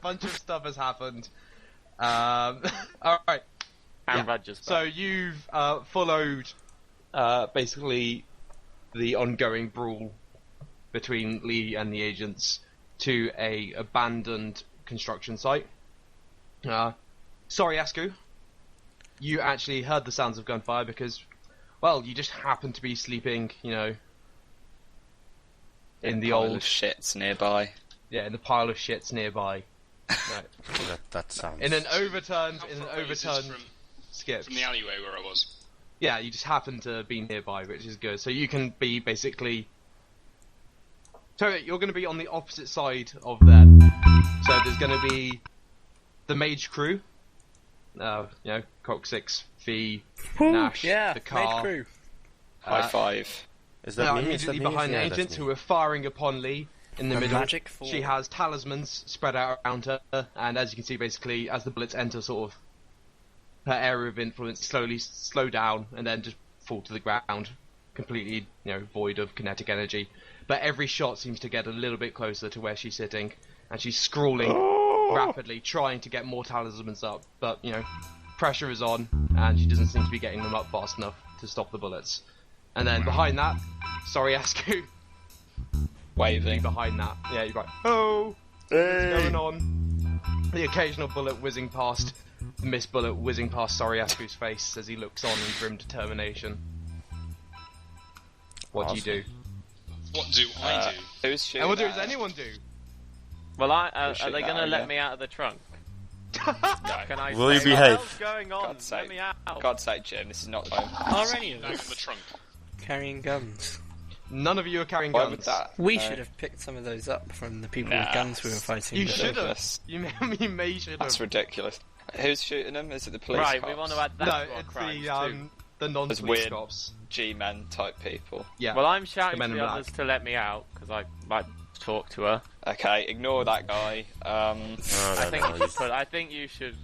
bunch of stuff has happened. Alright. And Rudger's back. So you've followed basically the ongoing brawl between Lee and the agents to a abandoned construction site. Soriasku, you actually heard the sounds of gunfire because, well, you just happened to be sleeping, in the old shits nearby. Yeah, in the pile of shits nearby. Right. that sounds... In an overturned skip. From the alleyway where I was. Yeah, you just happen to be nearby, which is good. So you can be basically... So you're going to be on the opposite side of them. So there's going to be the Mage crew. Coccyx, Nash, the car. Mage crew. High five. Is that me? Immediately behind the agents who are firing upon Lee. In the middle, she has talismans spread out around her, and as you can see, basically, as the bullets enter sort of her area of influence, slowly slow down and then just fall to the ground, completely, void of kinetic energy. But every shot seems to get a little bit closer to where she's sitting, and she's scrawling rapidly, trying to get more talismans up. But pressure is on, and she doesn't seem to be getting them up fast enough to stop the bullets. And then behind that, Soriasku. Waving. Behind that. Yeah, you're like, oh! Hey. What's going on? The occasional bullet whizzing past, the missed bullet whizzing past Soriasku's face as he looks on in grim determination. What do you do? What do I do? Who's shooting? And what does anyone do? Well, are they going to let me out of the trunk? No. Can I Will you say, behave? What's going on? God's sake. Let me out. God's sake, Jim, this is not time. Are any of Back in us the trunk. carrying guns? None of you are carrying Why guns. would that? We should have picked some of those up from the people with guns we were fighting. You should have. You may should have. That's ridiculous. Who's shooting them? Is it the police Right, cops? we want to add that No, to our it's crimes too. the non-police weird cops. G-men type people. Yeah. Well, I'm shouting men to in the black. others to let me out, because I might talk to her. Okay, ignore that guy. I think you should...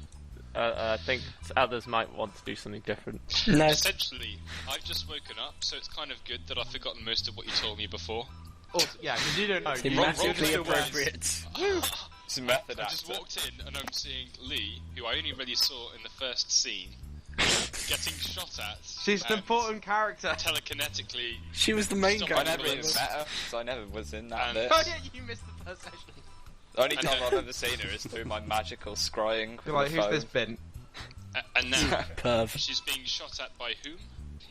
I think others might want to do something different. No. Essentially, I've just woken up, so it's kind of good that I've forgotten most of what you told me before. Also, yeah, because you don't know. Thematically appropriate. It's a method I just walked in and I'm seeing Lee, who I only really saw in the first scene, getting shot at. She's an important character. Telekinetically. She was the main Stop guy. I never even bullets. met her, so I never was in that bit. Oh yeah, you missed the first session. The only time I've ever seen her is through my magical scrying. You're like, from who's the this phone. bin? And now, Perv. she's being shot at by whom?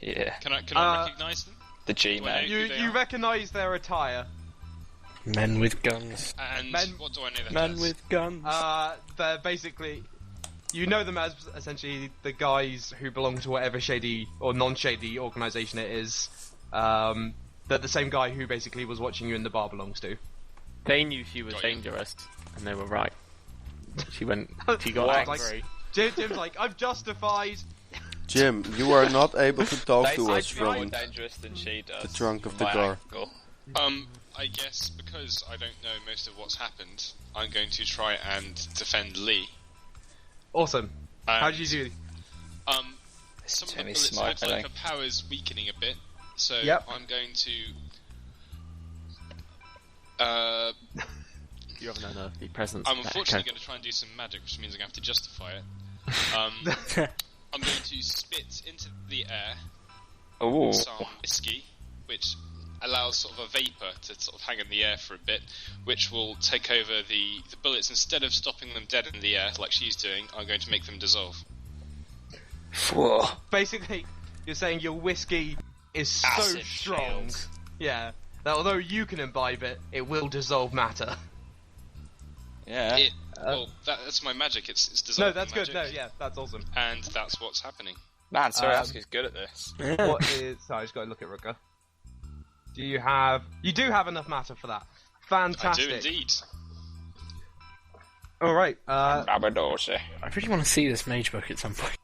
Yeah, Can I recognise them? the G-men. Who they You are? recognise their attire. Men with guns. And Men- what do I know that Men as? with guns. They're basically... You know them as essentially the guys who belong to whatever shady or non-shady organisation it is. They're the same guy who basically was watching you in the bar belongs to. They knew she was Got you. dangerous, and they were right. She got Like- angry. Jim's like, I'm justified. Jim, you are not able to talk They to seem us to be more from... dangerous than she does. the trunk of from the my car. angle. I guess because I don't know most of what's happened, I'm going to try and defend Lee. Awesome. How And, did you do? Some of the Timmy bullets look like smiling. her power's weakening a bit, so Yep. I'm going to... You have an unearthly presence. I'm unfortunately going to try and do some magic, which means I'm going to have to justify it. I'm going to spit into the air Ooh. some whiskey, which allows sort of a vapour to sort of hang in the air for a bit, which will take over the bullets. Instead of stopping them dead in the air, like she's doing, I'm going to make them dissolve. Whoa. Basically, you're saying your whiskey is so Acid strong. shield. Yeah. That although you can imbibe it, it will dissolve matter. Yeah. Well, that's my magic. It's No, dissolving that's magic. good. No, yeah, that's awesome. And that's what's happening. Man, Soriasku's good at this. What is? Sorry, I just got to look at Rudger. Do you have? You do have enough matter for that. Fantastic. I do indeed. All right. Rabadorsi. I really want to see this mage book at some point.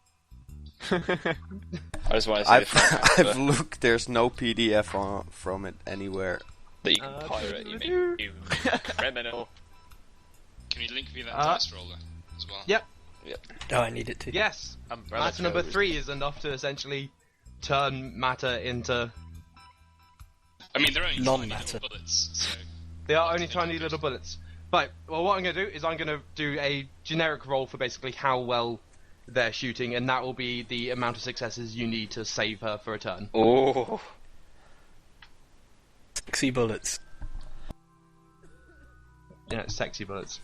I just want to see the front I've cover looked, there's no PDF from it anywhere. that you can pirate, you mean? You criminal. Can you link me that dice roller as well? Yep. Oh, I need it to. Yes. Umbrella Matter number code. 3 is enough to essentially turn matter into. I mean, they're only Non-matter. tiny little bullets, so... They are only tiny little bullets. Right, well what I'm going to do is I'm going to do a generic roll for basically how well they're shooting, and that will be the amount of successes you need to save her for a turn. Oh. Sexy bullets. Yeah, sexy bullets.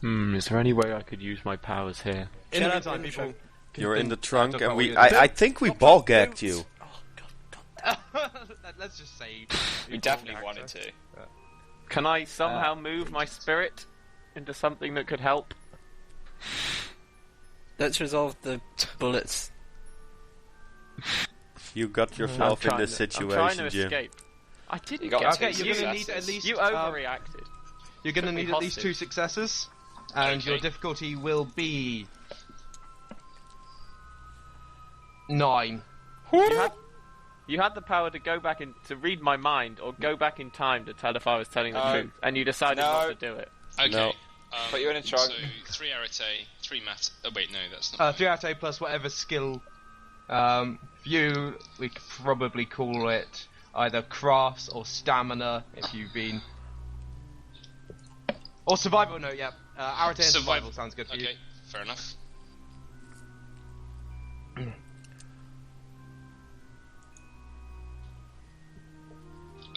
Is there any way I could use my powers here? In the meantime, people... You're in the trunk, and I think we ball gagged you. Let's just say... We definitely wanted to. Can I somehow move my spirit into something that could help? Let's resolve the bullets. You got yourself in this situation, I'm trying to Jim. escape. I didn't got get Okay, two you're going to successes. need at least... You overreacted. You're going to Took me need at least hostage. 2 successes, and Okay. your difficulty will be... 9. You had the power to go back to read my mind, or go back in time to tell if I was telling the truth, and you decided not to do it. Okay. No. But you're in a trunk. So 3 arete, 3 mat. Oh wait, no, that's not. 3 out of 8 plus whatever skill. You, we could probably call it either crafts or stamina if you've been. Or survival, no, yeah. Arete and survival sounds good for you. Okay, fair enough.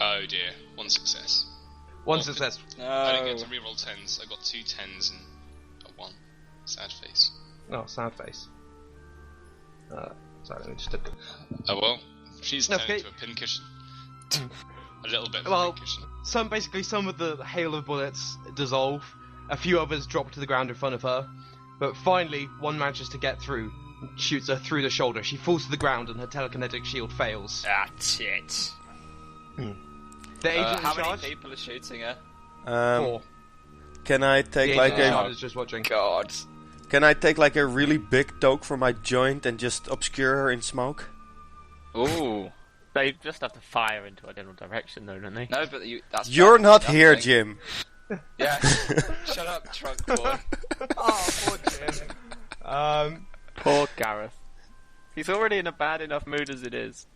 Oh dear, 1 success. 1 success. I didn't No. get to reroll 10s. I got 2 10s and a 1. Sad face. Oh, sad face. Sorry, let me just... Oh well, she's turned Okay. into a pincushion. A little bit of Well, a pincushion. Some of the hail of bullets dissolve. A few others drop to the ground in front of her. But finally, one manages to get through. Shoots her through the shoulder. She falls to the ground and her telekinetic shield fails. That's it. The agent How in many charge? people are shooting her? 4. Can I The take agent like in charge a is just watching. God. Can I take like a really big toke from my joint and just obscure her in smoke? Ooh. They just have to fire into a general direction, though, don't they? No, but that's You're better not than here, nothing. Jim. Yes. Shut up, trunk boy. Oh, poor Jim. Poor Gareth. He's already in a bad enough mood as it is.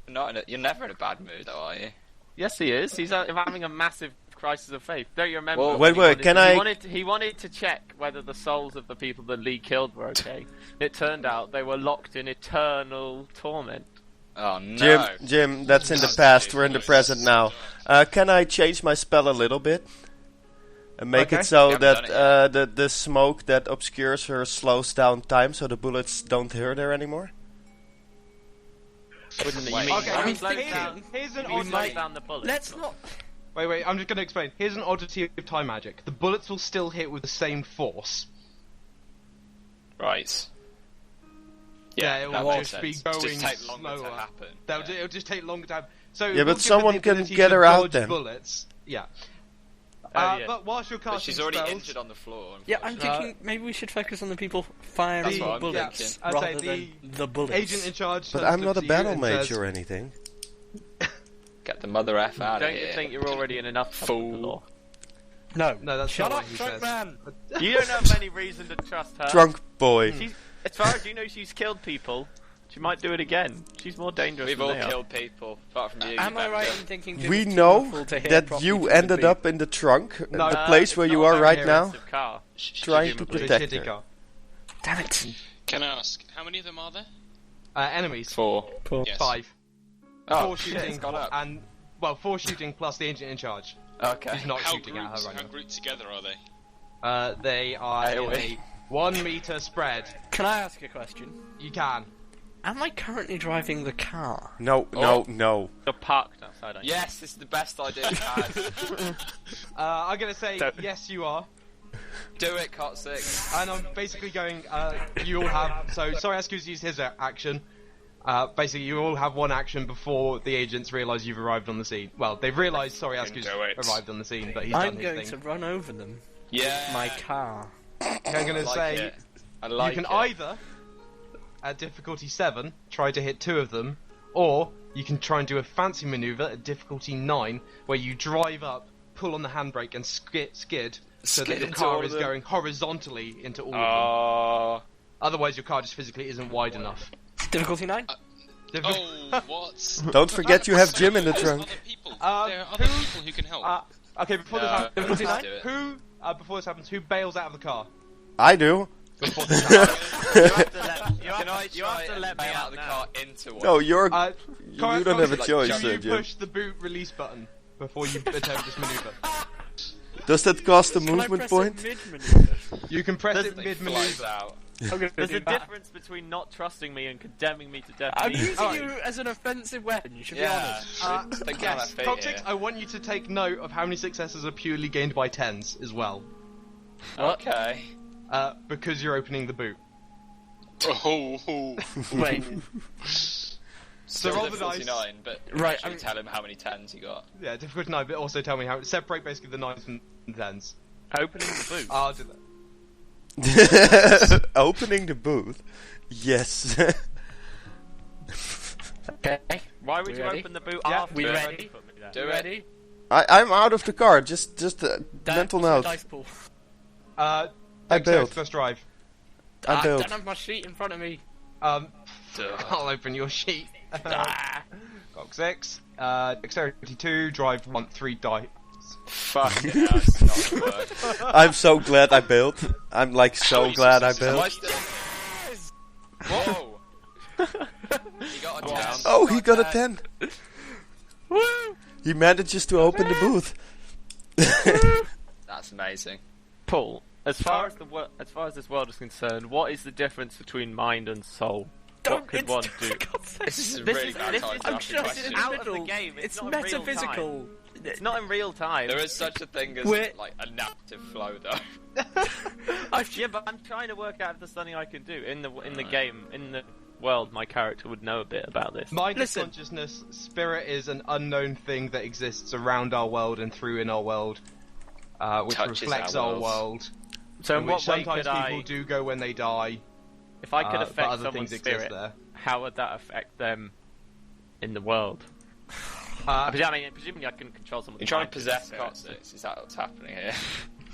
You're never in a bad mood, though, are you? Yes, he is. He's having a massive crisis of faith. Don't you remember? Well, wait, can I... He wanted to check whether the souls of the people that Lee killed were okay. It turned out they were locked in eternal torment. Oh, no. Jim, that's in the past. We're in the present now. Can I change my spell a little bit? And make Okay. it so You haven't that done it the smoke that obscures her slows down time so the bullets don't hurt her anymore? Wouldn't it? Wait. You mean, Okay, slow down, here's an you mean slow oddity. down the bullets. Let's not. Wait, I'm just going to explain. Here's an oddity of time magic. The bullets will still hit with the same force. Right. Yeah, it that will makes just be sense. going Just take longer slower. to happen. It'll just take longer time. So Yeah, but we'll give her someone the can ability get to her out dodge then. Bullets. Yeah. Yeah. But whilst you're casting But she's already spells, injured on the floor. Yeah, I'm unfortunately. thinking maybe we should focus on the people firing That's what I'm bullets thinking. I'd rather say than the bullets. agent in charge. But turns I'm not a to you battle and mage says, or anything. Get the mother F out of Don't here. you think you're already in enough trouble with the law? No, No, that's shut not up, what he drunk says. man. You don't have any reason to trust her. Drunk boy. As far as you know, she's killed people. She might do it again. She's more dangerous We've than all they are. killed people, apart from you. Am I you right better. in thinking We it's too know muffled to hear that properly you from ended the up in the trunk, No, the place it's where you not are a right very now, expensive car. trying to presumably. protect Shitty her. car. Damn it. Can I ask, how many of them are there? Enemies. 4. Yes. 5. Oh, 4 shit, shooting it's gone up. and 4 shooting plus the agent in charge. Okay. He's not How shooting at her right how now. grouped together are they? They are in AoE. a 1 meter spread. Can I ask a question? You can. Am I currently driving the car? No. You're parked outside. aren't you? Yes, this is the best idea we've had. I'm gonna say Don't- yes, you are. Do it, Coccyx. And I'm basically going. You all have. So Soriasku's used his action. Basically, you all have one action before the agents realise you've arrived on the scene. Well, they've realised Soriasku's do it. arrived on the scene, but he's I'm done going his to thing. run over them Yeah. with my car. I'm gonna I like say it. I like you can it. either, at difficulty 7, try to hit 2 of them, or you can try and do a fancy manoeuvre at difficulty 9, where you drive up, pull on the handbrake, and skid so Skid that your into all car of is them. going horizontally into all of them. Oh. Otherwise, your car just physically isn't wide enough. Difficulty 9? Oh, what? Don't forget you have Jim in the There's trunk. other people. Uh, there are other who- people who can help. Okay, before No, this let's happens, do it. before this happens, who bails out of the car? I do. Before this happens. You have to let me out of the now. car into one? No, you're. Correct, you don't have a like, choice, do you Jim. push the boot release button before you attempt this maneuver? Does that cost a Can I movement press point? it mid-maneuver? You can press There's- it Flies mid-maneuver. out. There's a difference between not trusting me and condemning me to death. I'm and using Alright. you as an offensive weapon, you should be Yeah. honest. Think on Yes, our feet Coccyx, here. I want you to take note of how many successes are purely gained by 10s as well. Okay. Because you're opening the boot. Oh. Wait, So roll the dice. 49, but Right, actually I'm- tell him how many 10s you got. Yeah, difficult 9, but also tell me how. Separate basically the 9s from the 10s. Opening the boot. I'll do that. Opening the booth. Yes. okay. Why would We you ready? open the boot Yeah, after we you ready? already put me there? Do it. Ready? I'm out of the car. Just mental Dan, note. Dice pool. I Dexterity built. first drive. I I built. don't have my sheet in front of me. I'll open your sheet. Ah. Coccyx. Dexterity 2, drive 1, 3 die. Fuck it, that's not gonna work. I'm so glad I built. I'm like so How many glad I successes? Am I built. still... Whoa! He got a 10. Oh, he got a 10. Woo! He manages to open the booth. That's amazing. Paul, as far as this world is concerned, what is the difference between mind and soul? What could one do? This is a This really is- bad this time is- to I'm ask a just question. in out the of the middle. game, it's It's not in real metaphysical. It's not in real time. There is such a thing as We're- like a narrative flow, though. Yeah, but I'm trying to work out if there's something I can do in the game, in the world. My character would know a bit about this. Mind is Listen. consciousness, spirit is an unknown thing that exists around our world and through in our world, which Touches reflects our our world. world. So in which what way sometimes could people I, do go when they die, if I could but affect other someone's things spirit, exist there. how would that affect them in the world? I mean, presumably I can control someone's You're trying mind to with possess spirit. Coccyx, is that what's happening here?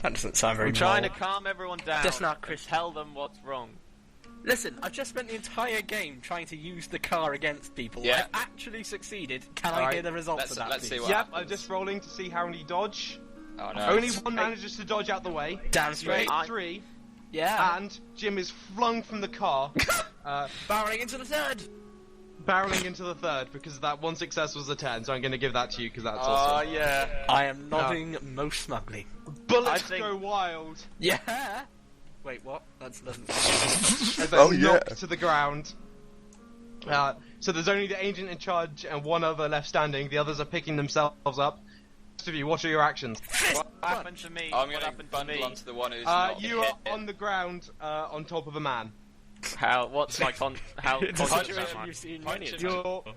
That doesn't sound very I'm trying to moral. calm everyone down. That's not and Christian. tell them what's wrong. Listen, I've just spent the entire game trying to use the car against people. Yeah. I've actually succeeded. Can I Alright, hear the results let's- of that, let's see please? what- Yep, happens? I'm just rolling to see how many dodge. Oh no. Only one manages to dodge out the way. Damn Straight straight. 3, Yeah. and Jim is flung from the car, Barreling into the third. barreling into the third because that one success was a 10. So I'm going to give that to you because that's Oh awesome. yeah. I am nodding most smugly. Bullets I think- go wild Yeah. Wait, what? That doesn't. as they're Oh, yeah. knocked to the ground. So there's only the agent in charge and one other left standing. The others are picking themselves up. Rest of you, what are your actions? What happened to me? I'm what gonna happened to bundle me? onto the one who's not You hit. are on the ground on top of a man. How? What's my how It's a conscious situation am I? you've seen Punch many him. times.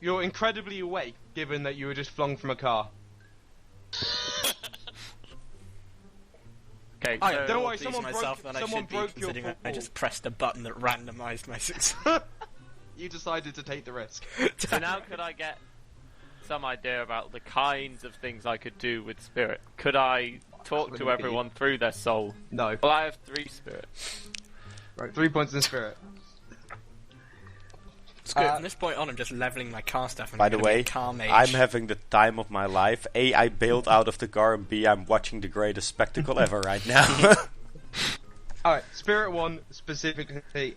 You're incredibly awake, given that you were just flung from a car. Okay, I so am don't more worry, pleased someone myself broke- than I someone should be, broke your considering I fall. just pressed a button that randomised my success. You decided to take the risk. so now could I get some idea about the kinds of things I could do with spirit? Could I talk Wouldn't to be- everyone through their soul? No. Well, I have 3 spirit. Right, 3 points in spirit. It's good. From this point on, I'm just leveling my car stuff. And By I'm the gonna be way, a car mage. I'm having the time of my life. A, I bailed out of the car, and B, I'm watching the greatest spectacle ever right now. Alright, Spirit 1 specifically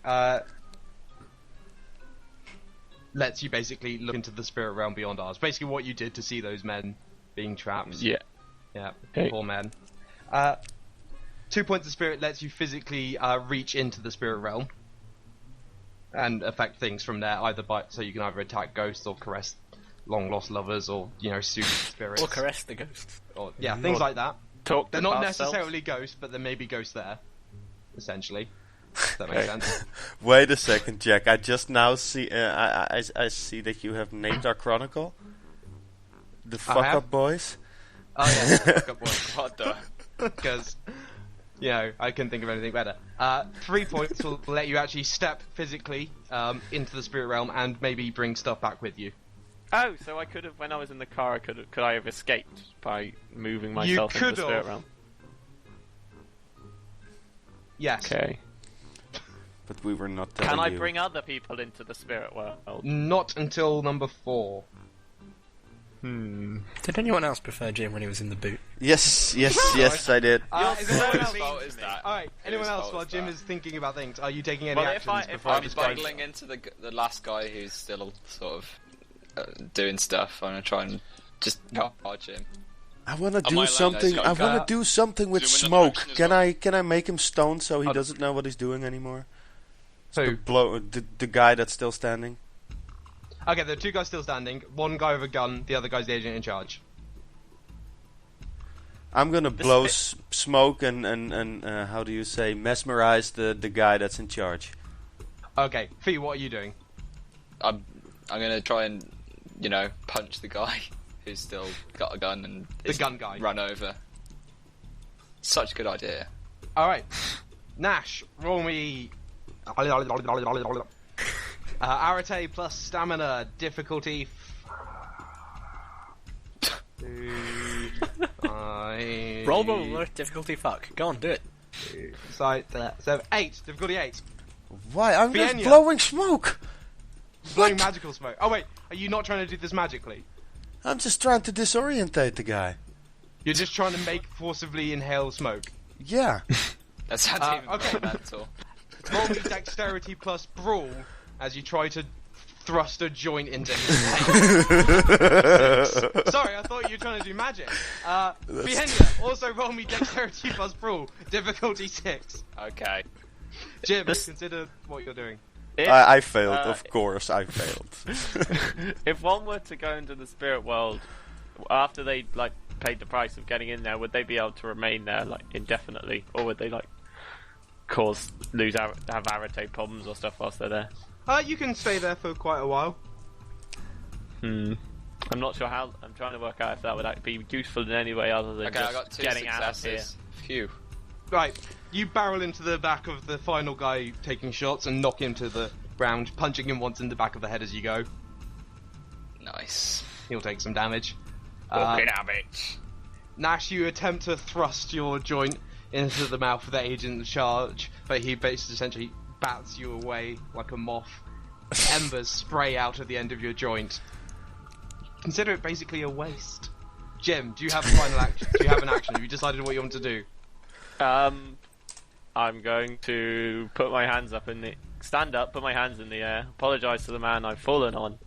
lets you basically look into the spirit realm beyond ours. Basically what you did to see those men being trapped. Yeah. Yeah, Okay. poor men. 2 points of spirit lets you physically reach into the spirit realm and affect things from there, so you can either attack ghosts or caress long lost lovers or, soothe spirits. Or caress the ghosts. Or, things like that. Talk. They're to not past selves. necessarily ghosts, but there may be ghosts there. Essentially. If that makes Okay. sense. Wait a second, Jack. I just now see. I see that you have named our chronicle. The fuck have? up boys. Oh yeah, fuck up, boy. What the? Because, I couldn't think of anything better. 3 points will let you actually step physically into the spirit realm and maybe bring stuff back with you. Oh, so I could have, when I was in the car, could I have escaped by moving myself into could the spirit have. realm? Yes. Okay. But we were not telling Can I you. bring other people into the spirit world? Not until number 4. Did anyone else prefer Jim when he was in the boot? Yes, I did. Whose fault is that? Alright, anyone else while Jim is thinking about things? Are you taking any Well, actions before I'm this bundling into the last guy who's still sort of doing stuff. I'm gonna try and just charge him. I want to my do land, something. let's I go. want to do something with Do another smoke. action as Can well. I make him stoned so he doesn't know what he's doing anymore? Who? The guy that's still standing. Okay, there are two guys still standing. One guy with a gun, the other guy's the agent in charge. I'm gonna blow smoke and how do you say, mesmerize the guy that's in charge. Okay, Fee, what are you doing? I'm gonna try and punch the guy who's still got a gun and The gun guy. run over. Such a good idea. Alright. Nash, roll me... Arete plus stamina, difficulty... 5... Roll, difficulty fuck. Go on, do it. 8, difficulty 8. Why? I'm just Fiyenyaa. blowing smoke. Blowing magical smoke. Oh wait, are you not trying to do this magically? I'm just trying to disorientate the guy. You're just trying to make forcibly inhale smoke. Yeah. That sounds even okay. more mental. Roll me dexterity plus brawl as you try to thrust a joint into his face. Sorry, I thought you were trying to do magic. Fiyenyaa, also roll me dexterity plus brawl, difficulty 6. Okay. Jim, consider what you're doing. I failed, of course, I failed. If one were to go into the spirit world after they paid the price of getting in there, would they be able to remain there indefinitely, or would they have arete problems or stuff whilst they're there? You can stay there for quite a while. I'm not sure how. I'm trying to work out if that would be useful in any way other than Okay, I got just 2 getting out of successes. here. Phew. Right, you barrel into the back of the final guy taking shots and knock him to the ground, punching him once in the back of the head as you go. Nice. He'll take some damage. Damage. Nash, you attempt to thrust your joint into the mouth of the agent in charge, but he basically essentially bats you away like a moth. Embers spray out of the end of your joint. Consider it basically a waste. Jim, do you have a final action? Do you have an action? Have you decided what you want to do? I'm going to put my hands up stand up, put my hands in the air, apologise to the man I've fallen on.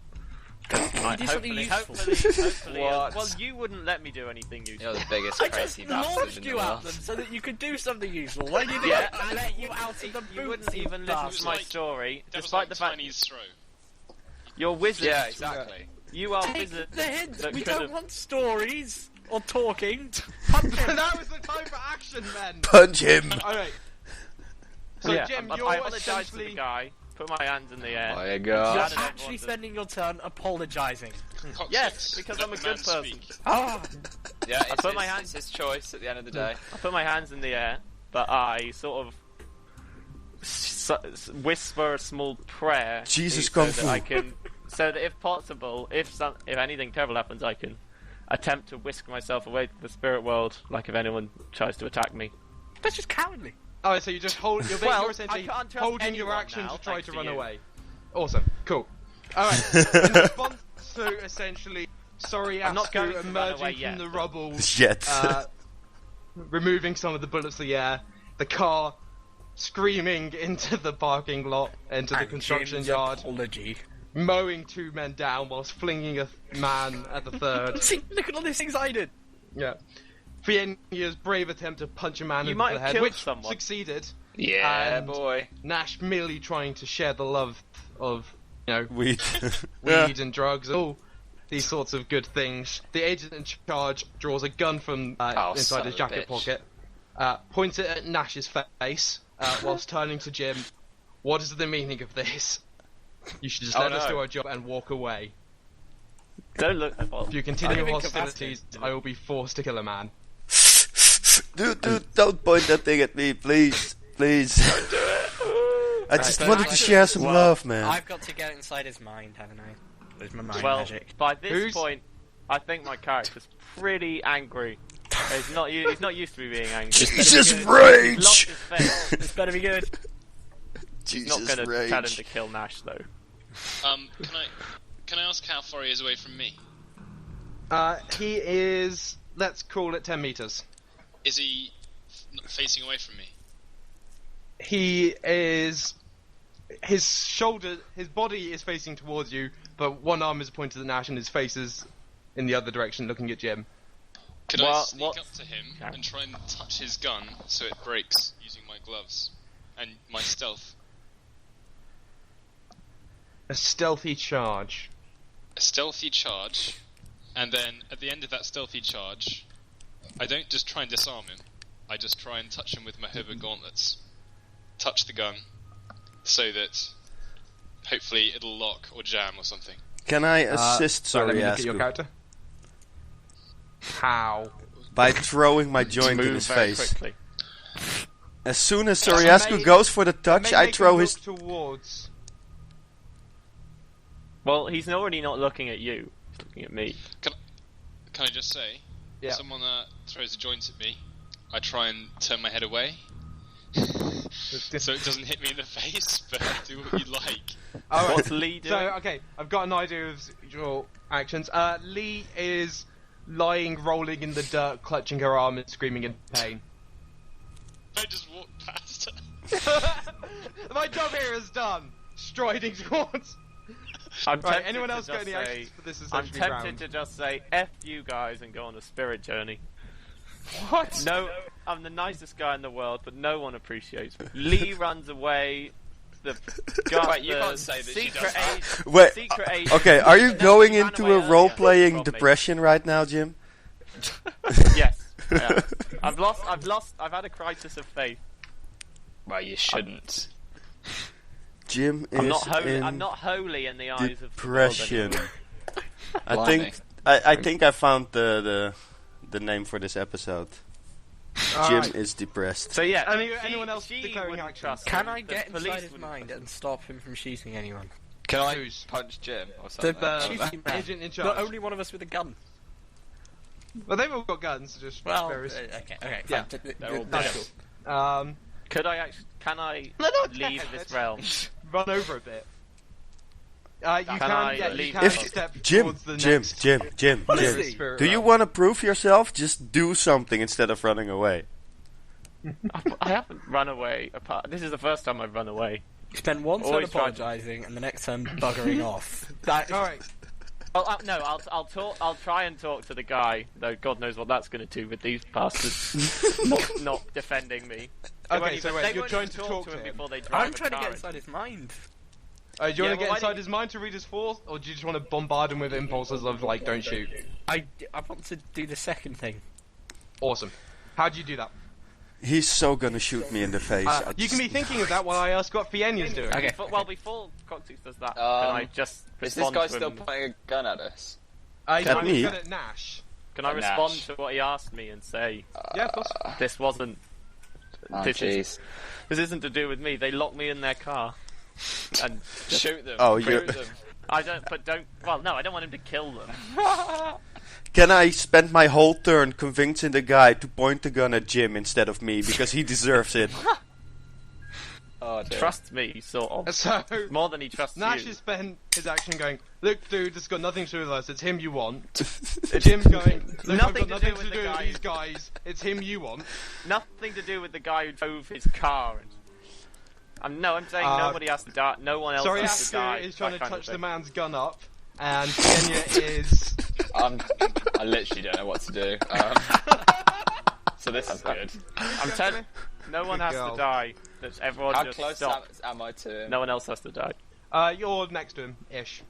Do something useful. Hopefully, What? well, you wouldn't let me do anything useful. You're the biggest I crazy just bastard launched in the you at world. them so that you could do something useful. Why did you Yeah, let you out of the boot? You wouldn't even listen to my story, That was despite like the fact Chinese throw. you're wizards. Yeah, exactly. You are Take wizards. the hint. that We could've- don't want stories or talking. Punch him. That was the time for action, then! Punch him. Alright. So, Yeah, Jim, I you're apologise to the essentially... guy, put my hands in the air. My You're God. Glad that actually everyone's- spending your turn apologising. Coccyx, Yes, because let I'm a the good man person. speak. Ah, Yeah, put my hands- it's his choice at the end of the day. I put my hands in the air, but I sort of whisper a small prayer. Jesus so Kung that Fu. I can, so that if possible, if anything terrible happens, I can attempt to whisk myself away to the spirit world. Like if anyone tries to attack me. that's just cowardly. Oh, so you just hold... You're, Well, you're essentially I can't trust holding your anyone action now, to try thanks to to run you. away. Awesome. Cool. Alright. In response to essentially I'm not going Soriasku to run emerging away from yet, the but- rubble, Yet. removing some of the bullets of the air, the car screaming into the parking lot, into the And construction Jim's yard, apology. mowing 2 men down whilst flinging a man at the third. See, look at all these things I did. Yeah. Fiyenyaa's brave attempt to punch a man You into might the have head, killed which someone. succeeded. Yeah, And- boy. Nash merely trying to share the love of, Weed. weed and drugs, all these sorts of good things. The agent in charge draws a gun from Oh, inside son his of a jacket bitch. pocket, points it at Nash's face, whilst turning to Jim. What is the meaning of this? You should just Oh, let us no. do our job and walk away. Don't look. Well, If you continue I'm hostilities, incapacitated. I will be forced to kill a man. Dude, don't point that thing at me, please. Please. I just Right, wanted to share some love, man. I've got to get inside his mind, haven't I? With my mind well, magic. by this Who's- point, I think my character's pretty angry. He's not used to me being angry. Jesus He's rage! lost his face. This better be good. He's not Jesus going to tell him rage. to kill Nash though. Can I ask how far he is away from me? He is, let's call it 10 meters. Is he facing away from me? He is, his body is facing towards you, but one arm is pointed at Nash and his face is in the other direction looking at Jim. Could I sneak up to him and try and touch his gun so it breaks using my gloves and my stealth? A stealthy charge. A stealthy charge, and then at the end of that stealthy charge, I don't just try and disarm him, I just try and touch him with my Hobo gauntlets. Touch the gun, so that hopefully it'll lock or jam or something. Can I assist Soriasku? Let me look at your Soriasku? character. How? By throwing my joint in his very face. quickly. As soon as Soriasku goes for the touch, I throw his... towards. Well, he's already not looking at you. He's looking at me. Can I just say, Yeah. if someone throws a joint at me, I try and turn my head away, so it doesn't hit me in the face, but do what you like. Alright. What's Lee doing? So, okay, I've got an idea of your actions. Lee is lying, rolling in the dirt, clutching her arm and screaming in pain. I just walk past her. My job here is done. Striding towards. I'm Right, tempted anyone to else got just any say- actions for this I'm essentially tempted round? to just say F you guys and go on a spirit journey. What? No, I'm the nicest guy in the world, but no one appreciates me. Lee runs away. The Wait, you can't say that she secret does agent. Wait, Secret agent. okay, are you No, going he ran into away a earlier role-playing from me. depression right now, Jim? Yes. I am. I've had a crisis of faith. Well, you shouldn't. Jim is I'm not holy. in I'm not holy in the eyes of the world depression. anymore. I think I found the name for this episode. Jim Alright. is depressed. So yeah, Anyone else she declaring wouldn't action? trust Can him, I the get police inside his wouldn't mind trust and stop him from shooting anyone? Can I Who's? punch Jim or The something? agent in charge. Not only one of us with a gun. Well, they've all got guns, just Well, various. okay, Yeah. They're all that's dead. cool. Could I actually? Can I No, not leave dead. this realm? Run over a bit. You Can I can leave you if- can step Jim, towards the Jim, next Jim. spirit Do you realm. want to prove yourself? Just do something instead of running away. I haven't run away. Apart. This is the first time I've run away. Spend one turn Always tried- apologising and the next turn buggering off. That All right. Well, no, I'll talk. I'll try and talk to the guy. Though God knows what that's going to do with these bastards not defending me. They Okay, won't so even- wait, they you're won't trying even to talk to him. before they drive I'm a trying to car get in. inside his mind. Do you want Yeah, to get well, why inside do his mind to read his thoughts, or do you just want to bombard him with impulses of like, don't shoot? I want to do the second thing. Awesome. How do you do that? He's so gonna shoot me in the face. You can be thinking of that while I ask what Fiyenyaa's doing. Okay. Before Coccyx does that, can Um, I just Is this respond guy to still him? pointing a gun at us? He's At running me? good at Nash. Can I Nash. respond to what he asked me and say Yeah, of course. this wasn't? Oh, This is- jeez. This isn't to do with me. They locked me in their car, and Shoot them. Oh, Shoot you're- them. I don't. But don't. Well, no, I don't want him to kill them. Can I spend my whole turn convincing the guy to point the gun at Jim instead of me because he deserves it? Oh, dear. Trust me, sort of. So More than he trusts Nash you. has spent his action going, look, dude, this has got nothing to do with us. It's him you want. Jim's going, look, I've got nothing to do with these guys. It's him you want. Nothing to do with the guy who drove his car. I'm saying nobody has to die. No one else has to die. Soriasku is trying that to kind of touch the thing. man's gun up, and Fiyenyaa is. I literally don't know what to do. So this is good. I'm telling. No one Good has girl. to die. That's everyone How just close stop. am I to him? No one else has to die. You're next to him, ish.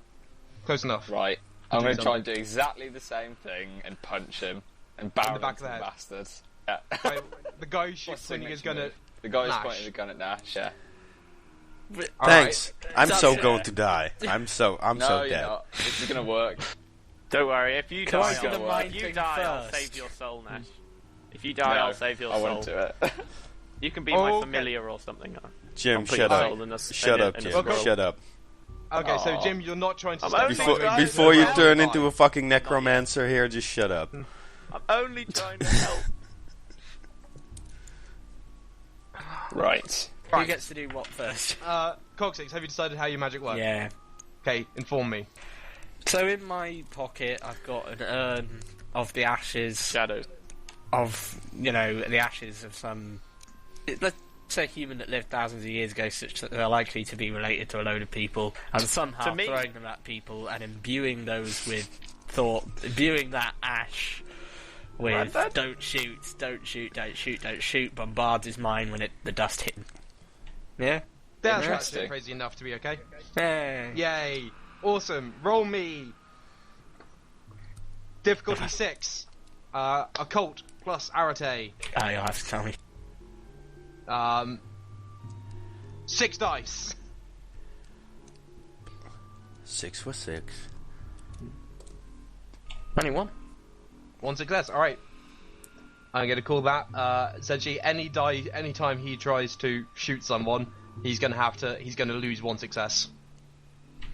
Close enough. Right. I'm Do going to try and something. do exactly the same thing and punch him and barrel back into of the the head. bastard. Yeah. Right, the guy who's What's pointing his gun signature at. move? The guy who's Nash. pointing the gun at Nash, yeah. Thanks. I'm That's so it. going to die. I'm so No, you're dead. not. This is going to work. Don't worry. If you Can die, I do the I'll, mind if you thing die, I'll first? save your soul, Nash. If you die, No, I'll save your I soul. won't do it. You can be Oh, my okay. familiar or something. Jim, I'll put shut your up. soul in a- Shut in a- up, in a Jim. scroll. Shut up. Okay, so Aw. Jim, you're not trying to I'm step only inside trying- him. Before you Fine. turn into a fucking necromancer here, just shut up. I'm only trying to help. Right. Who gets to do what first? Coccyx, have you decided how your magic works? Yeah. Okay, inform me. So in my pocket, I've got an urn of the ashes Shadow. of, the ashes of some, let's say, human that lived thousands of years ago, such that they're likely to be related to a load of people, and somehow To me. throwing them at people and imbuing those with thought, imbuing that ash with don't shoot, don't shoot, don't shoot, don't shoot, bombards his mind when the dust hit him. Yeah? That's Interesting. actually crazy enough to be okay. Yeah. Yay! Awesome. Roll me. Difficulty 6. Occult plus Arate. Oh, you'll have to tell me. 6 dice. 6 for 6. Only one. 1 success. All right. I'm going to call that. Essentially, any time he tries to shoot someone, he's going to lose 1 success.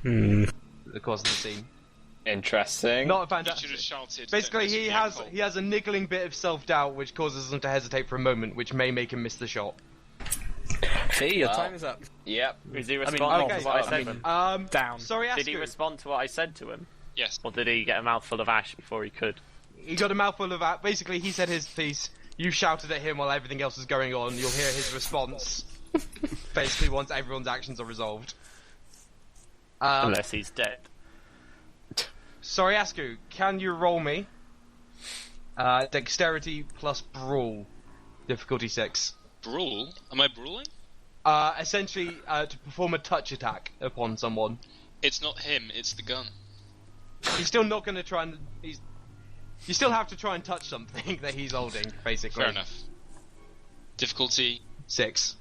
Hmm. The course of the scene. Interesting. Not a You fantastic. should have shouted. Basically, "Don't he miss me, has a niggling bit of self-doubt, which causes him to hesitate for a moment, which may make him miss the shot. See, your Wow. time is up. Yep. Did he I mean, respond okay, to what I I said? mean- Down. Sorry, Did he Asku. respond to what I said to him? Yes. Or did he get a mouthful of ash before he could? He got a mouthful of that. Basically, he said his piece. You shouted at him while everything else was going on. You'll hear his response. Basically, once everyone's actions are resolved. Unless he's dead. Soriasku, can you roll me? Dexterity plus brawl. Difficulty 6. Brawl? Am I brawling? Essentially, to perform a touch attack upon someone. It's not him, it's the gun. He's still not going to try and... You still have to try and touch something that he's holding, basically. Fair enough. Difficulty? 6.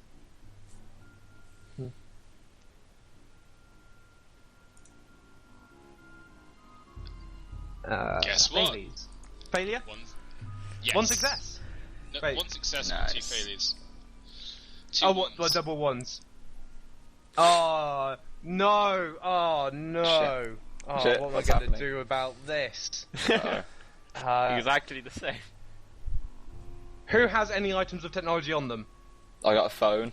Guess what? Failure? Yes. 1 success. No, Wait. 1 success Nice. and 2 failures. 2 Oh, ones. what double ones? Oh, no. Oh, no. Shit. Oh, Shit, what am I what's going to happening? do about this? Uh-oh. Exactly the same. Who has any items of technology on them? I got a phone.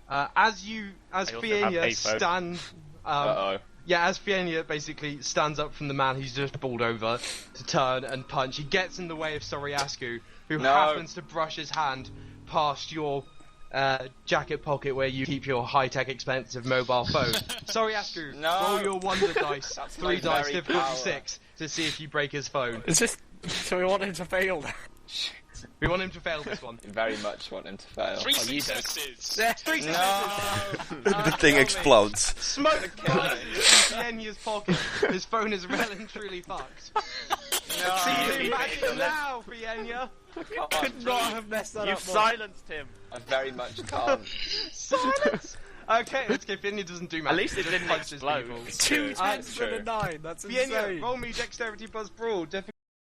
As I also have Fiyenyaa a phone. stand... Uh-oh. Yeah, as Fiyenyaa basically stands up from the man he's just balled over to turn and punch, he gets in the way of Soriasku, who No. happens to brush his hand past your jacket pocket where you keep your high-tech, expensive mobile phone. Soriasku, No. roll your wonder dice, That's 3 my dice, very difficulty power. 6, to see if you break his phone. It's just... So we want him to fail now. We want him to fail this one. I very much want him to fail. 3 you don't. successes! 3 successes! No! The thing explodes. Smoke buzzes in Fiyenyaa's pocket. His phone is well and truly fucked. See you magic now, Fiyenyaa! Could not have messed that You've up more. silenced him. I very much can't. Silence! Okay, let's go. Fiyenyaa doesn't do magic. At least it he just didn't punches explode. people. 2 True. tens and a True. 9, that's Fiyenyaa, insane. roll me dexterity plus brawl.